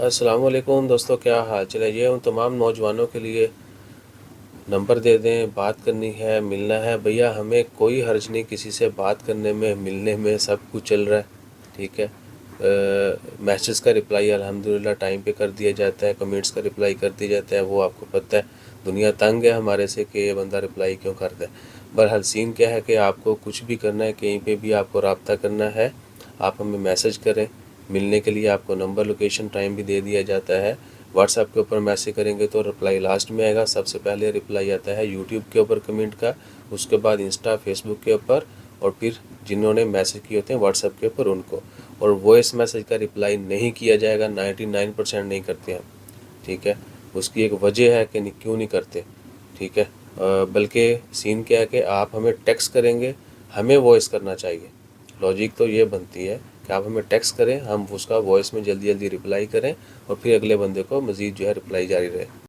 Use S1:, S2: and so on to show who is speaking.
S1: अस्सलाम वालेकुम दोस्तों, क्या हाल चाल है। ये उन तमाम नौजवानों के लिए नंबर दे दें, बात करनी है, मिलना है। भैया हमें कोई हर्ज नहीं किसी से बात करने में, मिलने में, सब कुछ चल रहा है। ठीक है। मैसेज का रिप्लाई अल्हम्दुलिल्लाह टाइम पे कर दिया जाता है, कमेंट्स का रिप्लाई कर दिया जाता है। वो आपको पता है दुनिया तंग है हमारे से कि ये बंदा रिप्लाई क्यों करता है। बहरहाल सीन क्या है कि आपको कुछ भी करना है, कहीं पे भी आपको रब्ता करना है, आप हमें मैसेज करें। मिलने के लिए आपको नंबर, लोकेशन, टाइम भी दे दिया जाता है। व्हाट्सएप के ऊपर मैसेज करेंगे तो रिप्लाई लास्ट में आएगा। सबसे पहले रिप्लाई आता है यूट्यूब के ऊपर कमेंट का, उसके बाद इंस्टा, फेसबुक के ऊपर, और फिर जिन्होंने मैसेज किए होते हैं व्हाट्सएप के ऊपर उनको। और वॉइस मैसेज का रिप्लाई नहीं किया जाएगा, 99% नहीं करते हैं। ठीक है। उसकी एक वजह है कि क्यों नहीं करते। ठीक है। बल्कि सीन क्या है कि आप हमें टेक्स्ट करेंगे, हमें वॉइस करना चाहिए। लॉजिक तो ये बनती है कि आप हमें टेक्स्ट करें, हम उसका वॉइस में जल्दी जल्दी रिप्लाई करें और फिर अगले बंदे को मज़ीद जो है रिप्लाई जारी रहे।